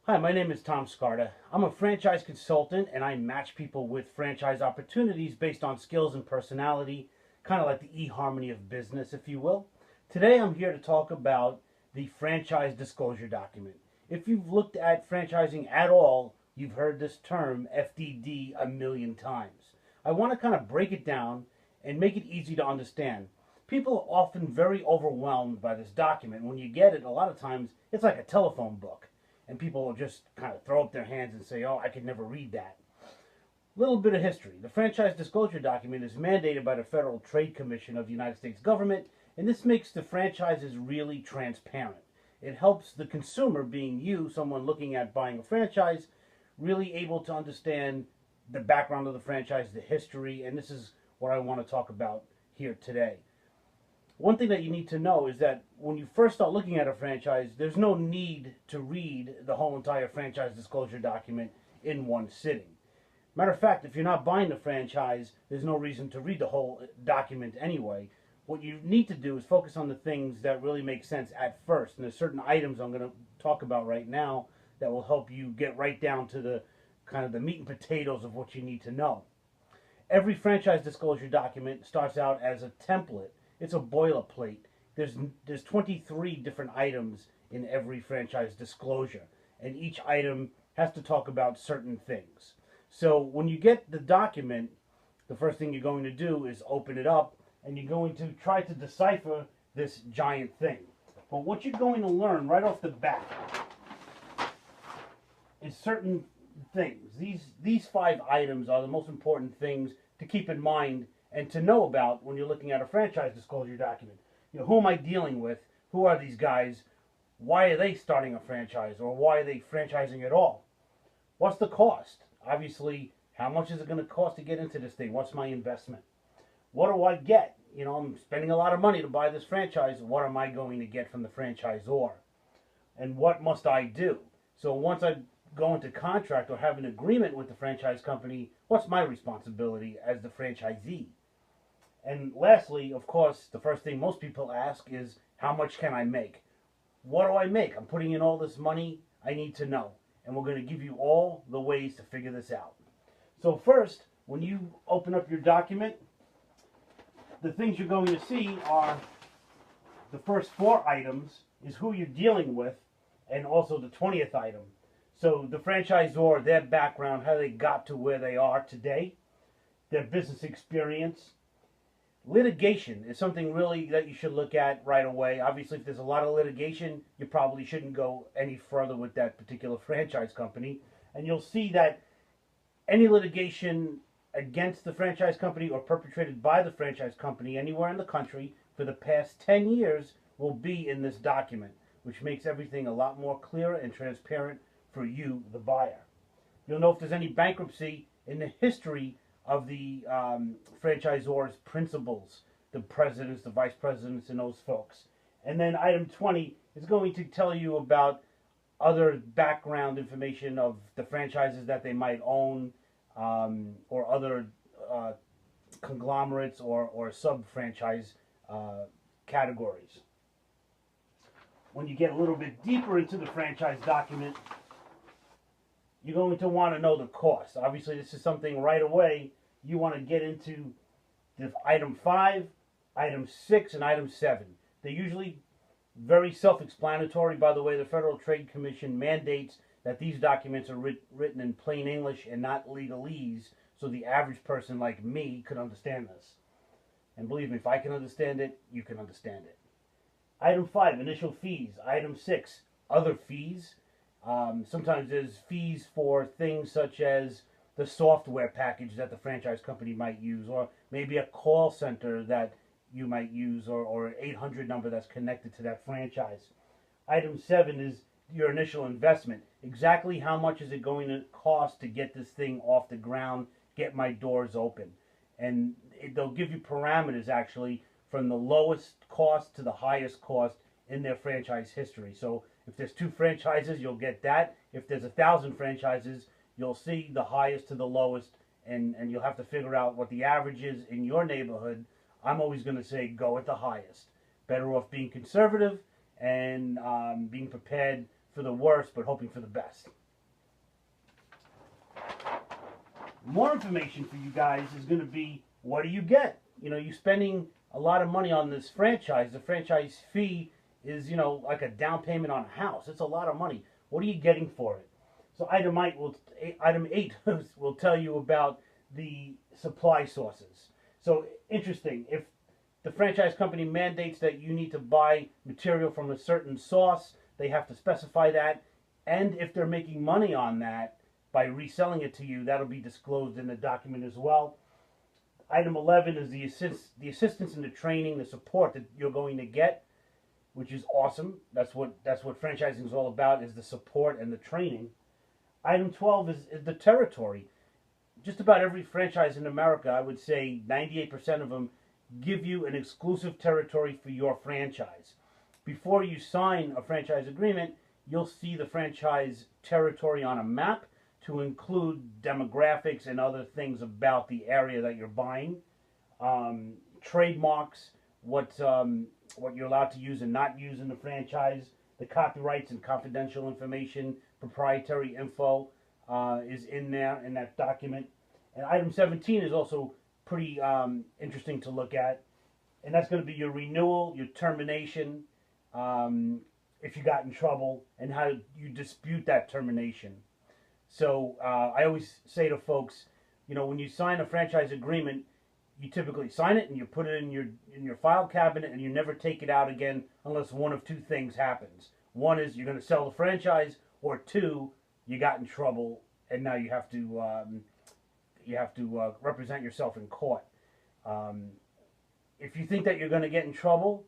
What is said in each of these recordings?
Hi, my name is Tom Scarda. I'm a franchise consultant and I match people with franchise opportunities based on skills and personality, kind of like the eHarmony of business, if you will. Today I'm here to talk about the franchise disclosure document. If you've looked at franchising at all, you've heard this term FDD a million times. I want to kind of break it down and make it easy to understand. People are often very overwhelmed by this document. When you get it, a lot of times it's like a telephone book. And people will just kind of throw up their hands and say, oh, I could never read that. Little bit of history. The franchise disclosure document is mandated by the Federal Trade Commission of the United States government, and this makes the franchises really transparent. It helps the consumer, being you, someone looking at buying a franchise, really able to understand the background of the franchise, the history, and this is what I want to talk about here today. One thing that you need to know is that when you first start looking at a franchise, there's no need to read the whole entire franchise disclosure document in one sitting. Matter of fact, if you're not buying the franchise, there's no reason to read the whole document anyway. What you need to do is focus on the things that really make sense at first. And there's certain items I'm going to talk about right now that will help you get right down to the kind of the meat and potatoes of what you need to know. Every franchise disclosure document starts out as a template. It's a boilerplate. There's 23 different items in every franchise disclosure, and each item has to talk about certain things. So when you get the document, the first thing you're going to do is open it up, and you're going to try to decipher this giant thing. But what you're going to learn right off the bat is certain things. These 5 items are the most important things to keep in mind and to know about when you're looking at a franchise disclosure document. You know, who am I dealing with? Who are these guys? Why are they starting a franchise, or why are they franchising at all? What's the cost? Obviously, how much is it going to cost to get into this thing? What's my investment? What do I get? You know, I'm spending a lot of money to buy this franchise. What am I going to get from the franchisor? And what must I do? So once I go into contract or have an agreement with the franchise company, what's my responsibility as the franchisee? And lastly, of course, the first thing most people ask is, how much can I make? What do I make? I'm putting in all this money. I need to know. And we're going to give you all the ways to figure this out. So first, when you open up your document, the things you're going to see are the first 4 items is who you're dealing with, and also the 20th item. So the franchisor, their background, how they got to where they are today, their business experience. Litigation is something really that you should look at right away. Obviously, if there's a lot of litigation, you probably shouldn't go any further with that particular franchise company. And you'll see that any litigation against the franchise company or perpetrated by the franchise company anywhere in the country for the past 10 years will be in this document, which makes everything a lot more clear and transparent for you, the buyer. You'll know if there's any bankruptcy in the history of the franchisor's principals, the presidents, the vice presidents, and those folks. And then item 20 is going to tell you about other background information of the franchises that they might own, or other conglomerates or sub-franchise categories. When you get a little bit deeper into the franchise document, you're going to want to know the cost. Obviously, this is something right away you want to get into the item 5, item 6, and item 7. They're usually very self-explanatory. By the way, the Federal Trade Commission mandates that these documents are written in plain English and not legalese, so the average person like me could understand this. And believe me, if I can understand it, you can understand it. Item 5, initial fees. Item 6, other fees. Sometimes there's fees for things such as the software package that the franchise company might use, or maybe a call center that you might use, or an 800 number that's connected to that franchise. Item 7 is your initial investment. Exactly how much is it going to cost to get this thing off the ground, get my doors open? And they'll give you parameters actually from the lowest cost to the highest cost in their franchise history. So if there's 2 franchises, you'll get that. If there's 1,000 franchises, you'll see the highest to the lowest, and you'll have to figure out what the average is in your neighborhood. I'm always going to say go with the highest. Better off being conservative and being prepared for the worst, but hoping for the best. More information for you guys is going to be, what do you get? You know, you're spending a lot of money on this franchise. The franchise fee is, you know, like a down payment on a house. It's a lot of money. What are you getting for it? So item 8 will tell you about the supply sources. So interesting, if the franchise company mandates that you need to buy material from a certain source, they have to specify that. And if they're making money on that by reselling it to you, that'll be disclosed in the document as well. Item 11 is the assistance and the training, the support that you're going to get, which is awesome. That's what franchising is all about, is the support and the training. Item 12 is the territory. Just about every franchise in America, I would say 98% of them, give you an exclusive territory for your franchise. Before you sign a franchise agreement, you'll see the franchise territory on a map to include demographics and other things about the area that you're buying, trademarks, what you're allowed to use and not use in the franchise, the copyrights and confidential information, proprietary info is in there in that document. And item 17 is also pretty interesting to look at, and that's going to be your renewal, your termination, if you got in trouble, and how you dispute that termination. So I always say to folks, you know, when you sign a franchise agreement, you typically sign it and you put it in your file cabinet, and you never take it out again unless one of two things happens. One is you're going to sell the franchise, or two, you got in trouble and now you have to represent yourself in court. If you think that you're going to get in trouble,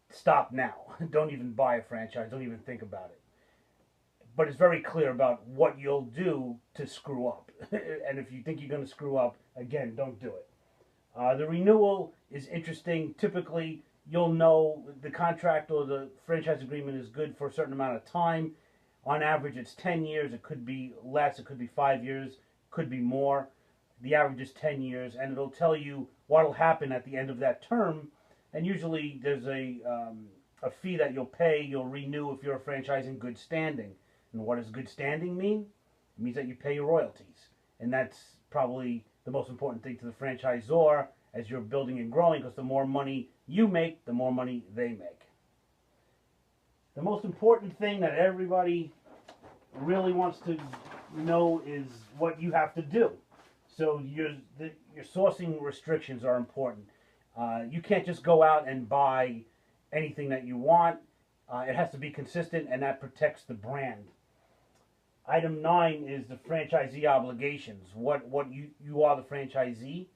stop now. Don't even buy a franchise. Don't even think about it. But it's very clear about what you'll do to screw up. And if you think you're going to screw up, again, don't do it. The renewal is interesting. Typically, you'll know the contract or the franchise agreement is good for a certain amount of time. On average, it's 10 years. It could be less. It could be 5 years. Could be more. The average is 10 years, and it'll tell you what will happen at the end of that term. And usually there's a fee that you'll pay. You'll renew if you're a franchise in good standing. And what does good standing mean? It means that you pay your royalties. And that's probably the most important thing to the franchisor as you're building and growing, because the more money you make, the more money they make. The most important thing that everybody really wants to know is what you have to do. So your sourcing restrictions are important. You can't just go out and buy anything that you want. It has to be consistent, and that protects the brand. Item 9 is the franchisee obligations. What you are the franchisee,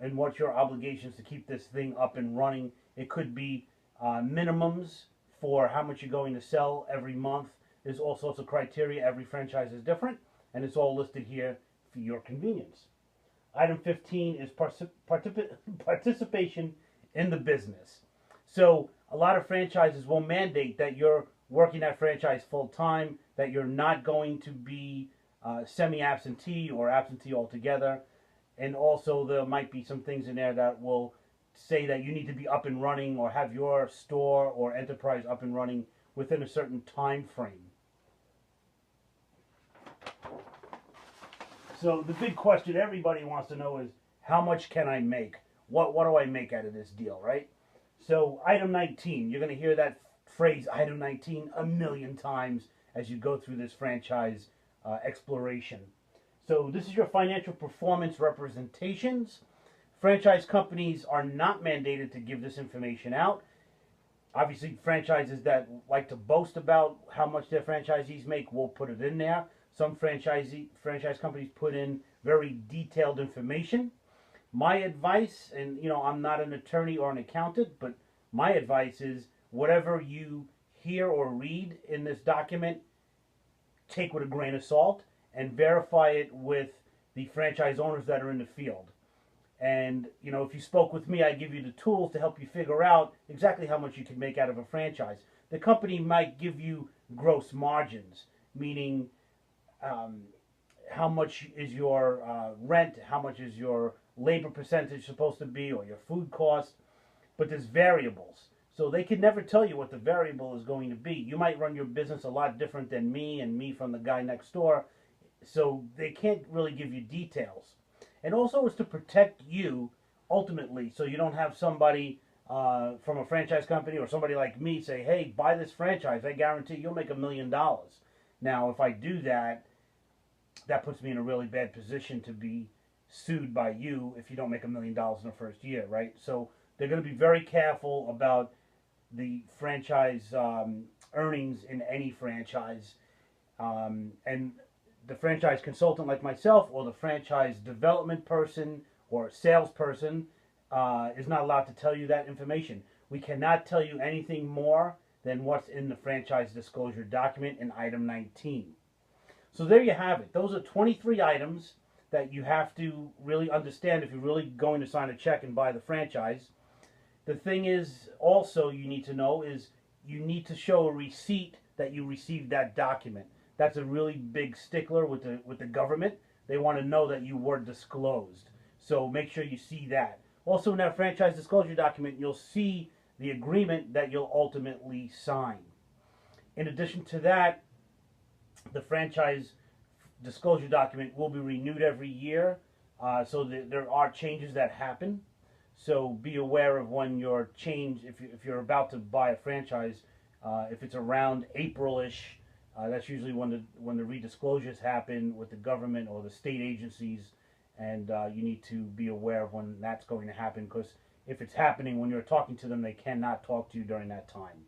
and what's your obligations to keep this thing up and running. It could be minimums for how much you're going to sell every month. There's all sorts of criteria. Every franchise is different, and it's all listed here for your convenience. Item 15 is participation in the business. So a lot of franchises will mandate that you're working that franchise full-time, that you're not going to be semi-absentee or absentee altogether. And also there might be some things in there that will say that you need to be up and running or have your store or enterprise up and running within a certain time frame. So the big question everybody wants to know is, how much can I make? What do I make out of this deal, right? So item 19, you're going to hear that phrase item 19 a million times as you go through this franchise exploration. So this is your financial performance representations. Franchise companies are not mandated to give this information out. Obviously, franchises that like to boast about how much their franchisees make will put it in there. Some franchise companies put in very detailed information. My advice, and you know, I'm not an attorney or an accountant, but my advice is whatever you hear or read in this document, take with a grain of salt and verify it with the franchise owners that are in the field. And you know, if you spoke with me, I give you the tools to help you figure out exactly how much you can make out of a franchise. The company might give you gross margins, meaning how much is your rent, how much is your labor percentage supposed to be, or your food cost. But there's variables. So they could never tell you what the variable is going to be. You might run your business a lot different than me and me from the guy next door. So they can't really give you details. And also it's to protect you ultimately, so you don't have somebody from a franchise company or somebody like me say, hey, buy this franchise. I guarantee you'll make $1 million. Now, if I do that, that puts me in a really bad position to be sued by you if you don't make $1 million in the first year, right? So they're going to be very careful about the franchise earnings in any franchise. And the franchise consultant like myself or the franchise development person or salesperson is not allowed to tell you that information. We cannot tell you anything more than what's in the franchise disclosure document in item 19. So there you have it. Those are 23 items that you have to really understand if you're really going to sign a check and buy the franchise. The thing is also you need to know is you need to show a receipt that you received that document. That's a really big stickler with the government. They want to know that you were disclosed. So make sure you see that. Also in that franchise disclosure document, you'll see the agreement that you'll ultimately sign. In addition to that, the franchise disclosure document will be renewed every year. So there are changes that happen. So be aware of when your change, if you're about to buy a franchise, if it's around April-ish, that's usually when the redisclosures happen with the government or the state agencies, and you need to be aware of when that's going to happen, because if it's happening when you're talking to them, they cannot talk to you during that time.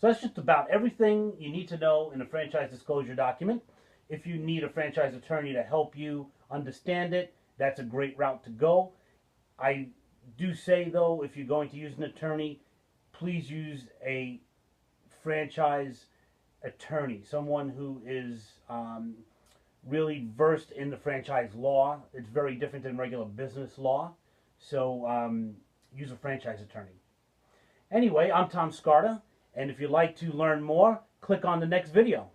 So that's just about everything you need to know in a franchise disclosure document. If you need a franchise attorney to help you understand it, that's a great route to go. I do say, though, if you're going to use an attorney, please use a franchise attorney, someone who is really versed in the franchise law. It's very different than regular business law. So use a franchise attorney. Anyway, I'm Tom Scarta, and if you'd like to learn more, click on the next video.